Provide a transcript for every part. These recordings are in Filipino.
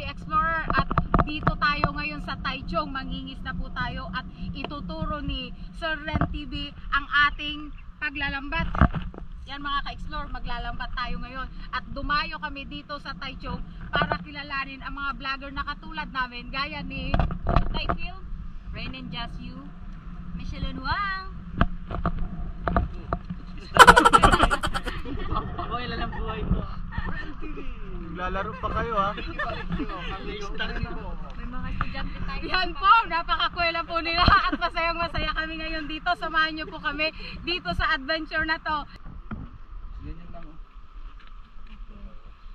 Explorer, at dito tayo ngayon sa Taichung. Mangingis na po tayo at ituturo ni Sir Ren TV ang ating paglalambat. Yan mga ka-explore, maglalambat tayo ngayon at dumayo kami dito sa Taichung para kilalanin ang mga vlogger na katulad namin, gaya ni Taifil, Ren and Just You, Michelin Wang. Ako ilan ang buhay mo. Naglalaro pa kayo ha? May mga estudyante tayo. Yan po, napakakwela po nila at masayang masaya kami ngayon dito. Samahan niyo po kami dito sa adventure na to. Ganyan lang oh.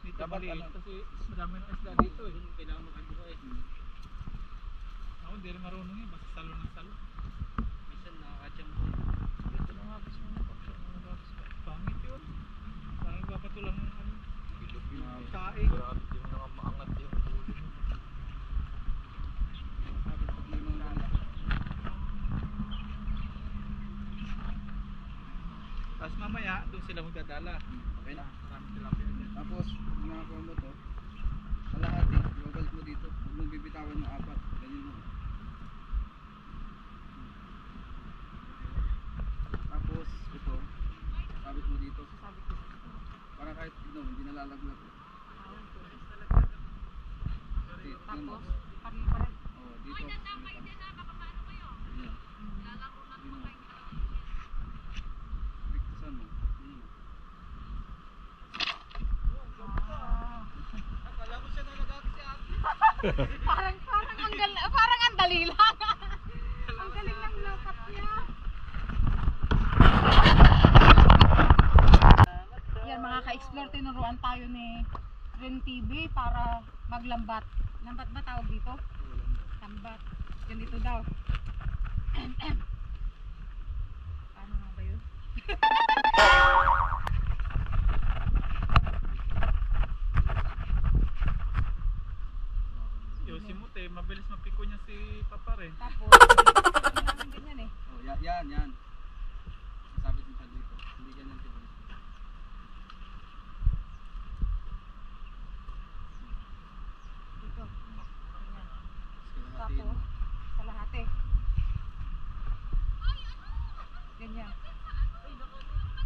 Dito maliit kasi marami ng isla dito eh. Kailangan makabuhay. Ako hindi rin marunong yun, basta salo ng salo. Minsan nakakacham ko. Dito na nga gusto mo na pangit yun. Parang papatulang ng ano. Kain. Grabe yung mga maangat yung ulo. Tapos mamaya, doon sila magdadala. Okay na. Marami tilapia dyan. Tapos, ginagawa mo to. Kalahati, i-balik mo dito. Huwag mong bibitawan yung apat. Ganyan mo. Tapos, ito. Sabit mo dito. Para kahit hindi nalalaglag. Tapos, pare-pare. Oh, dito. Ayan. Bigtisan mo. Akala ko siya na nagkakasya ate. Parang ang dali lang. Ang galing ng lapat niya. Yan mga ka-explore, tinuruan tayo ni Ren TV para maglambat. Lambat ba tawag dito? Lambat. Ganito daw. Paano nga ba yun? Yosi mo te, mabilis mapiko niya si Papa rin. Tapos, namin ganyan eh. Oh, yan. Sabit mo siya dito. Hindi ganyan dito. Dito. Ganyan. Kalahati mo. Tapos, kalahati. Ganyan.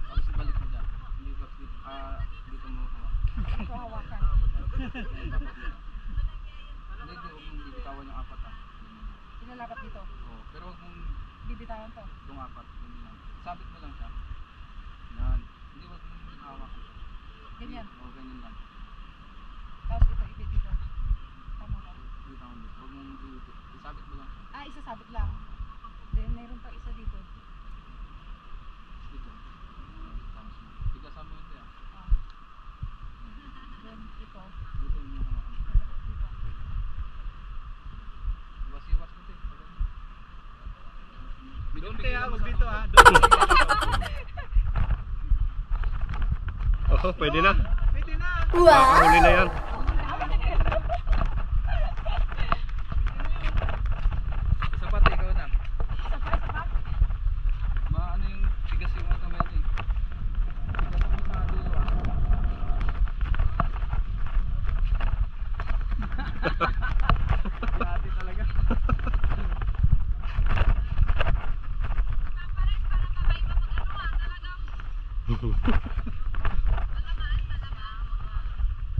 Tapos ibalik mo dyan. Hindi ba dito mo hawak. Ito hawakan. Hindi, huwag mong bibitawan yung apat ha. Ilalapat dito. Oh, pero huwag mong Bibitawan to. itong apat. Ganyan lang. Sabit mo lang siya. Yan. Hindi, huwag mong hawak. Ganyan. Oo, ganyan lang. Tapos ito, ibig dito. Tama ba? Bibitawan dito. Huwag mong isabit mo lang siya. Ah, isasabit lang. Then, mayroon pa isa dito. Dito. Tapos mo. Tigasan mo ito yan. Ah. Then, ito. Dito mo hawakan. Dito. Iwas-iwas mo ito eh. Doon te ha, huwag dito ha. Doon. Oo, pwede na. Pwede na. Makahuli na yan. Isa pa, ikaw na. Isa pa. Ano yung tigas yung mga kamay ito eh. Tigasan mo sa dulo ah. Dati talaga.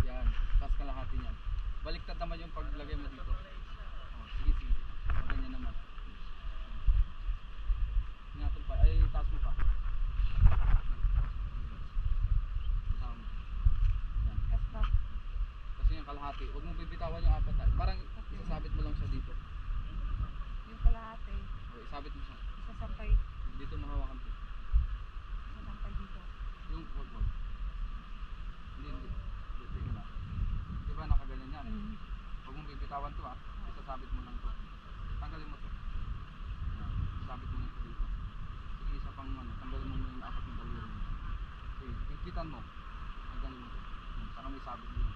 Yan. Tapos kalahati niyan. Baliktad naman yung paglagay mo dito. Oh, sige. Ganyan naman. Ingatan pa. Ay, taas mo pa. Isama mo. Yan. Basta. Kasi yung kalahati. Huwag mong bibitawan yung apat. Parang isasabit mo lang siya dito. Yung kalahati. O, isabit mo siya. Isasampay. Dito mo hawakan to. Isasampay dito. Yung wag. Hindi. Dito na. Diba nakaganyan yan? Huwag mong bibitawan to ah. Isasabit mo lang to. Tanggalin mo to. Yan. Isabit mo lang to dito. Sige, isa pang ano. Tanggalin mo muna yung apat ng daliri mo. Okay, higpitan mo. Tanggalin mo to. Yan. Saka may sabit mo.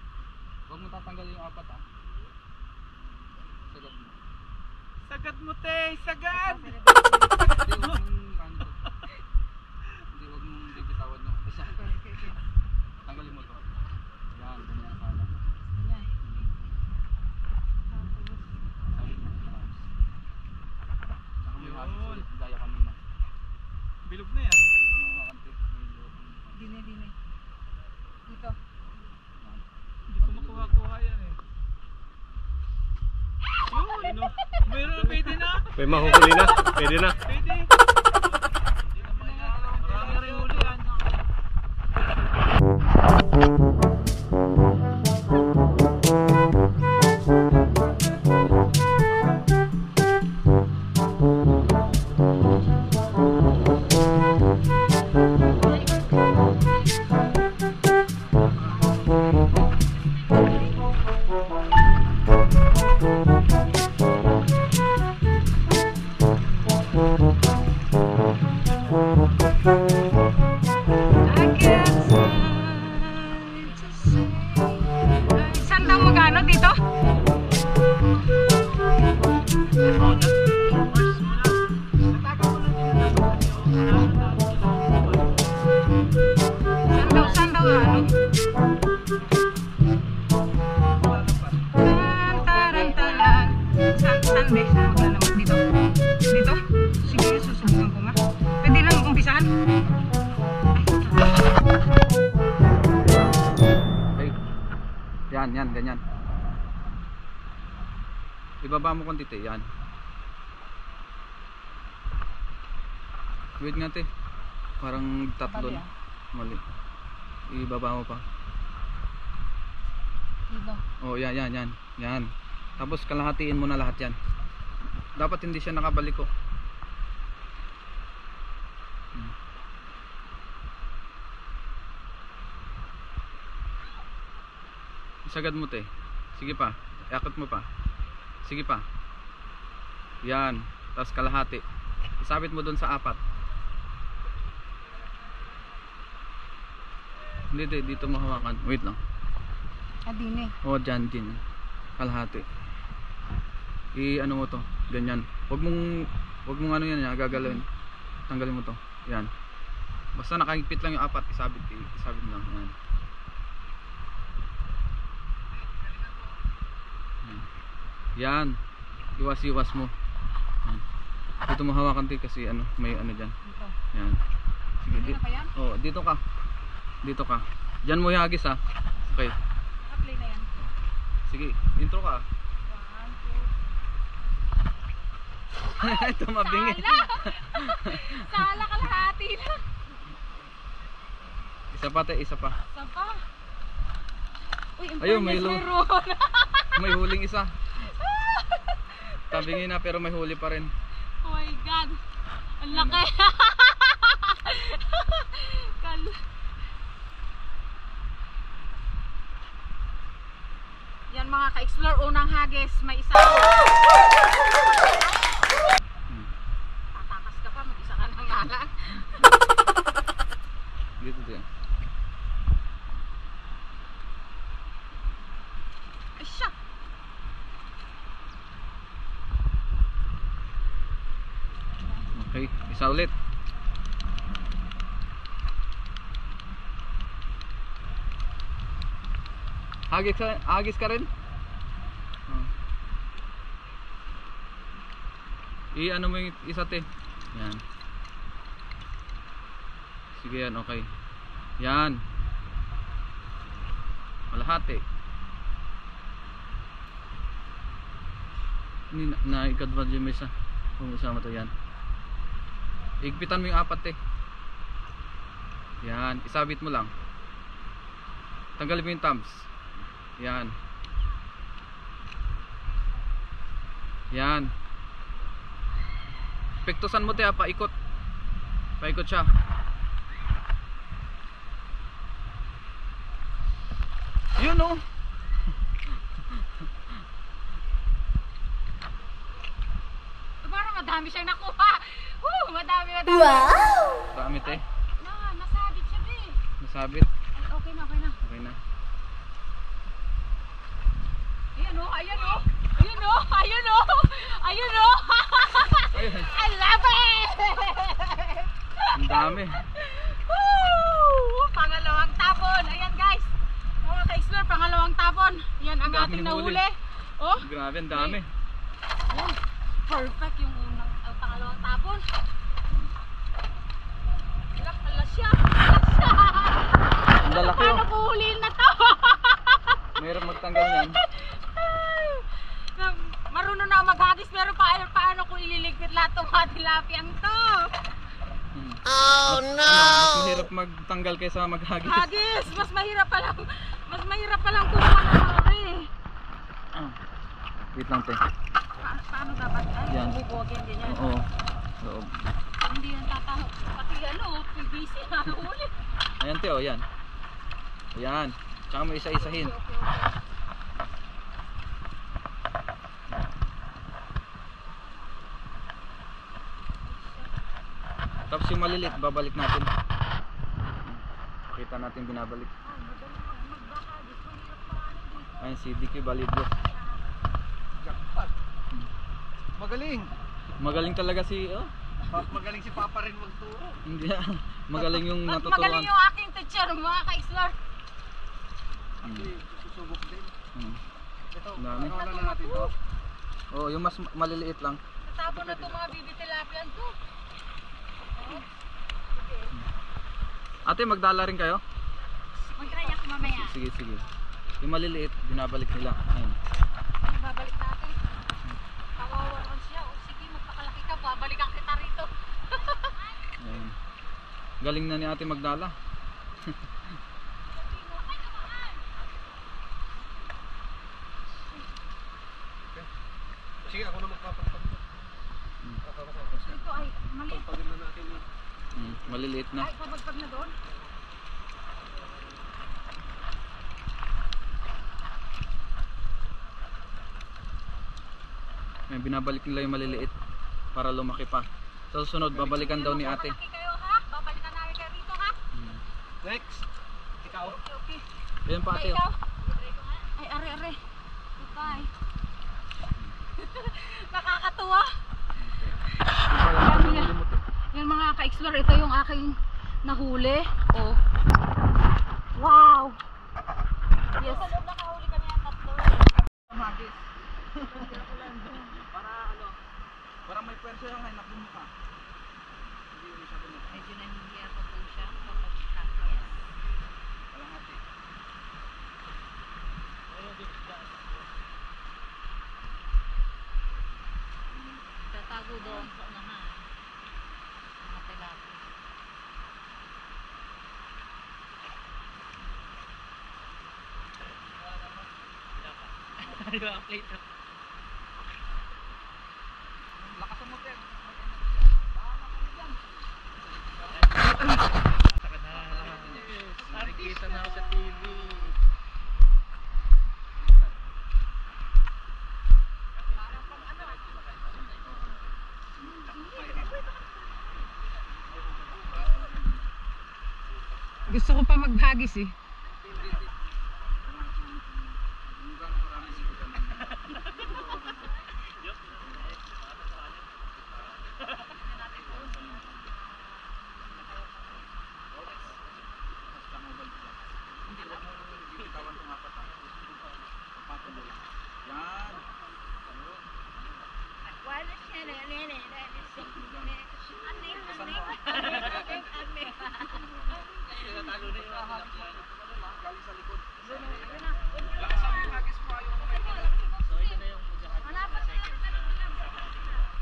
Huwag mo tatanggalin yung apat ah. Sagat mo. Sagad mo te, sagad! Hindi, huwag mong ano to. Hindi, huwag mong bibitawan yung isa. Okay. Tanggalin mo to. Yan, ganyan sana. Ganyan. ilog na yan. Dito mahawakan te. Medyo. Dine. Dito. Hindi ko makuha-kuha yan eh. Yun, no? Meron na, pwede na. May mahuhuli na. Pwede na. Pwede. Marami rin huli yan. Saan daw magano dito? Saan daw ano? Tarantaran. Saan be? Saan maglalawag dito? Dito? Sige, susubukan ko nga. Pwede lang umpisahan? Okay. Yan, ganyan. Ibaba mo konti te, yan. Wait nga te. Parang tatlo Mali na. Mali. Ibaba mo pa. Dito. Oh, yan. Yan. Tapos kalahatiin mo na lahat yan. Dapat hindi siya nakabalik ko. Isagad mo te. Sige pa. Iakot mo pa. Sige pa. Yan. Tapos kalahati. Isabit mo dun sa 4. Hindi te, dito mo hawakan. Wait lang. Dine. O dyan din. Kalahati. I-ano mo to. Ganyan. Huwag mong ano yan. Gagalawin. Tanggalin mo to. Yan. Basta nakahigpit lang yung 4. Isabit mo lang. Yan. Yan. Iwas mo. Yan. Dito mo hawakan te kasi ano, may ano dyan. Dito. Yan. Sige. Pwede na pa yan? Oh, dito ka. Dito ka. Diyan mo ihagis ha. Okay. Apply na yan. Sige, intro ka. 1, 2. Tumabingi. Sala kalahati na. Isa pa te, isa pa. Saan pa? Uy, in Ayun, may fairness, lo- meron. May huling isa. Tabingi na pero may huli pa rin. Oh my God. Ang laki. Yan mga ka-explore, unang hagis, may isa. Tatakas ka pa, mag-isa ka nang ngalan. Dito din. Ay siya. Okay, isa ulit. Hagis ka rin? Oh. I-ano mo yung isa te. Yan. Sige yan, okay. Yan. Malahati. Hindi na-ikadvad yung isa. Kung usama to yan. Igpitan mo yung 4 te. Yan, isabit mo lang. Tanggalin mo yung thumbs. Yan. Yan. Pektusan mo te, paikot. Paikot siya. Yun oh. Parang madami siyang nakuha. Madami. Dami te. Nasabit siya be. Nasabit. Ay, okay na. Okay na. Ayun oh. I love it! Ang dami. Woo! Pangalawang tapon. Ayan guys. Mga ka-explore, pangalawang tapon. Yan ang Ang ating daming huli. nahuli. Oh, Grabe, ang dami. ayan. Perfect yung unang, pangalawang tapon. Asya! Ang lalaki Paano oh. ko huliin na to? Mahirap magtanggal yan. Marunong na ako maghagis pero paano ko ililigpit lahat ng mga tilapiyang to? Oh no! Mas mahirap magtanggal kaysa maghagis. Hagis! Mas mahirap pa lang kumuha ng mari. Wait lang te. Paano dapat? Ay, Yan. bubugin din yan. Oo. Loob. Hindi yan tatahok. Pati ano, PVC na huli. Ayan te oh, yan. Ayan. Tsaka mo isa-isahin. Okay. Tapos yung maliliit, babalik natin. Pakita natin binabalik. Ayan si DQ Balidlo. Jackpot. Magaling. Magaling talaga si Magaling si Papa rin magturo. hindi magaling yung Mas natuturuan. magaling yung aking teacher, mga ka-explore. Susubok din. Ito, Dami. wala na natin to. Oh, yung mas maliliit lang. Natapon na itong mga bibi tilapian to. Ate, magdala rin kayo? Mag-try ako mamaya. Sige, sige. Yung maliliit, binabalik nila. Ayun. Babalik natin. Kawawaran siya. O sige, magpakalaki ka. Babalikan kita rito. Ayun. Galing na ni ate magdala. Sige, ako na magpapagpag. Ito ay maliit. Pagpagin na natin yun. Maliliit na. Ay, pabagpag na doon. May binabalik nila yung maliliit para lumaki pa. Sa susunod, babalikan daw ni ate. Magpapalaki kayo ha? Babalikan namin kayo rito ha? Next. Ikaw. Okay, okay. Ayan pa ate. Ay, Oh. ikaw. Ay, are. Goodbye. Nakakatuwa. Yan mga ka-explore, ito yung aking nahuli. Oh. Wow. Yes. Sa loob nakahuli kami ang tatlo. Hagis. Para may pwersa yung hainak mo ka. Medyo nahihiya pa po siya kapag yes. Walang ate. Tatago doon sa unahan. Mga tilapia. Lakasan mo te. Nakikita na ako sa TV. Gusto ko pa maghagis eh.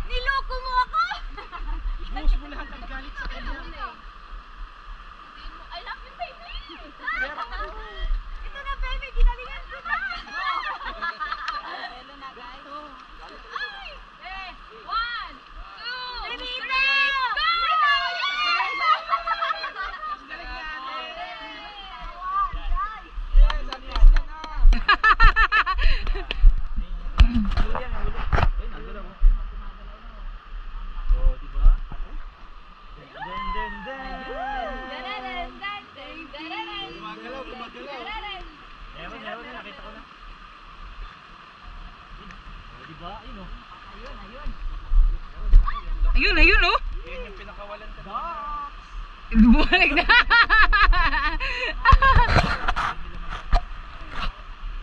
Niloko mo ako! Ibuhos mo lahat ang galit sa kanya. I love you, baby! Ito na, baby! Ginalingan ko na! Hello na, guys. Ay! Eh! 1, 2, baby! Go! Oh, di ba? Gumagalaw, gumagalaw. Meron na, nakita ko na. Oh, di ba? Ayun oh. Ayun, oh! Yan yung pinakawalan ka. Bumalik na!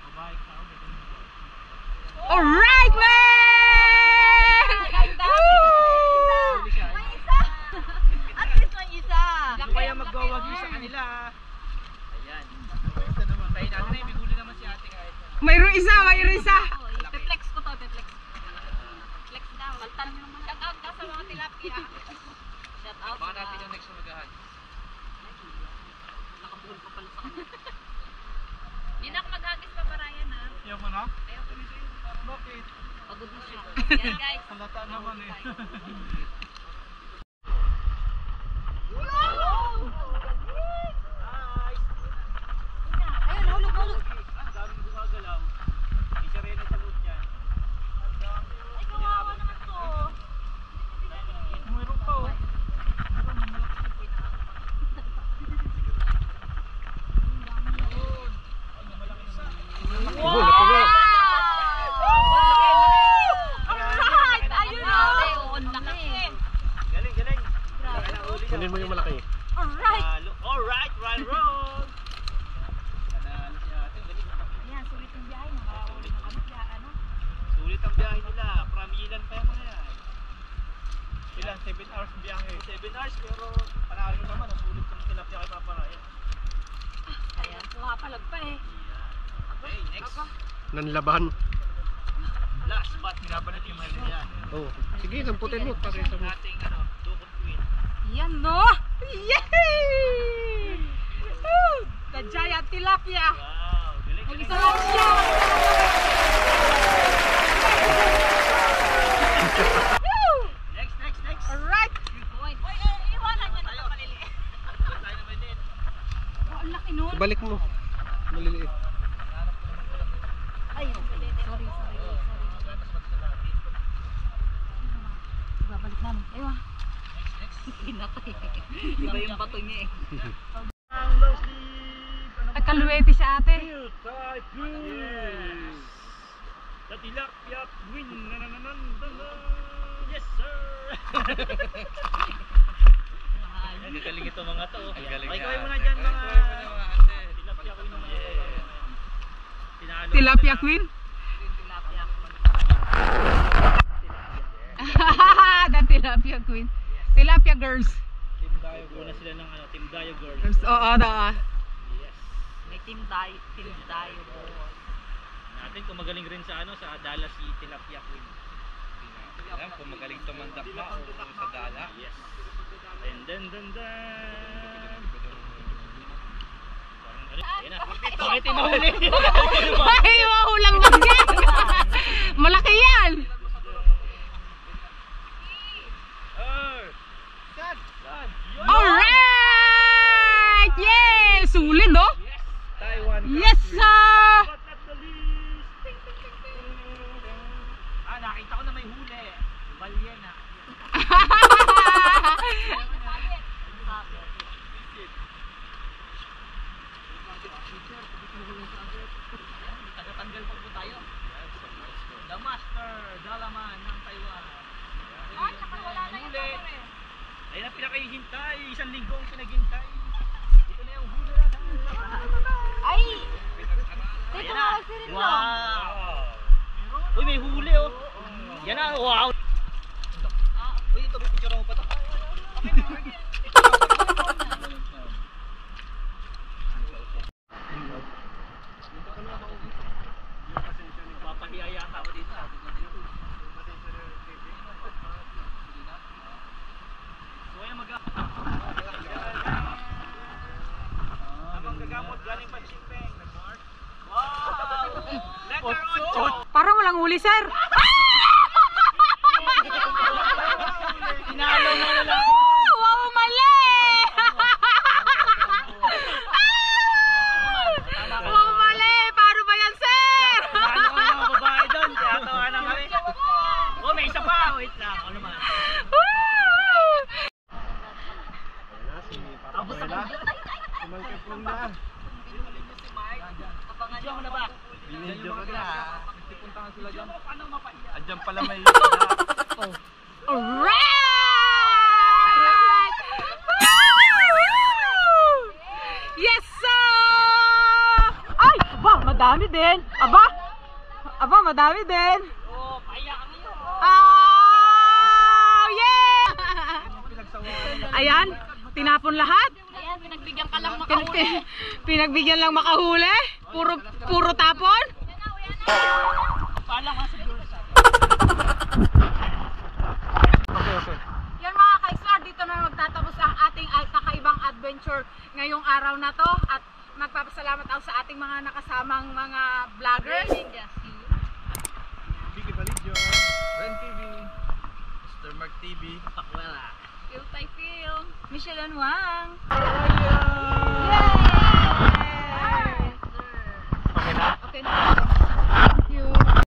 Babaik na ako. Alright, man! Huli siya. At least may isa! Hindi kaya mag-go Pagod na siya. Yan guys. Halata naman eh. Ayun, hulog, hulog. Ang daming gumagalaw. Isa rin sa loob dyan. Ay, kawawa naman to. Mayroon pa oh. Oh, napuno. Alright! Ayun na! Ang laki. Galing, galing. Kunin mo yung malaki. Alright! Alright, run, roll. Panalo si ate. Galing. Ayan, sulit yung biyahe. Nakakaulit na kami. Ano? Sulit ang biyahe nila. From Ilan pa yung mga yan. Ilan? 7 hours ang biyahe. 7 hours pero panalo naman. Ang sulit ng tilapia kay Papa Ryan. Ayan, pumapalag pa eh. Okay, next. Nanlaban. Last spot. Pinapalit yung mga yan. Oh, sige, samputin mo. Pakita mo. Ating Dukot Queen. Yan no! Yay! Woo! The giant tilapia! Wow, galing. Mag-isa lang siya! Woo! Next, next, next. Alright! Iwanan niya na maliliit. Tayo na maliit. Oh, ang laki nun. Ibalik mo. Maliliit. Ay, sorry. Babalik namin. Aywa. Pinatay. Iba yung bato niya eh. Ang low sleep. Ay, kaluwete si ate. Type yes. The tilapia queen. Yes sir. Ang galing ito mga to. Ay, kaway mo na dyan mga tilapia queen mga tinalo. Tilapia queen? The tilapia queen. Tilapia girls. Team Dayo. Una sila ng Team Dayo girls. Oo, da. Yes. May team Dayo boy. Natin kung magaling rin sa sa Dallas si Tilapia Queen. Alam kung magaling tumandak na o sa dala. Yes. And then. Ayan na. Bakit inahuli? Ay, mahulang lang yan. Malaki yan. Alright! Yes! Sulit, no? Taiwan. Yes, sir! But not the least. Nakita ko na may huli. Balyena. Tagatanggal pa po tayo. The Master Dalaman ng Taiwan. Huli. Ayun ang pinakahihintay. 1 linggo ang pinaghintay. Ito na yung huli natin. Ay! Ayan na. Wow! Uy, may huli oh. Yan na, wow! Uy, ito may picture mo pa to. Papahiya yata ako dito. So, ayan habang gagamot galing pa Chimpeng. Wow! Letter 8! Parang walang huli, sir. Tinalo mo na lang. Wow, mali! Wow, mali! Paano ba yan, sir? Ano ko yung mga babae doon? Kaya tawanan kami. Oh, may isa pa. Wait lang. Ano naman? Tapos na. Sumalkap lang na. Diyan mo na ba? Binidyo ko na. Puntahan sila dyan. Paano mapaiya? Andyan pala may... Alright! Woo! Yes, sir! Ay! Aba, madami din. Aba, madami din. Oh, paiya kami yun. Oh, yeah! Ayan, tinapon lahat. Ayan, pinagbigyan ka lang makahuli. Pinagbigyan lang makahuli. Puro tapon. Paalam ka sa Diyos. Yan mga ka-explore, dito na magtatapos ang ating kakaibang adventure ngayong araw na to. At magpapasalamat ako sa ating mga nakasamang mga vloggers. TV, Pakwela. Feel tay feel. Michelin Wang. Okay na? Okay na.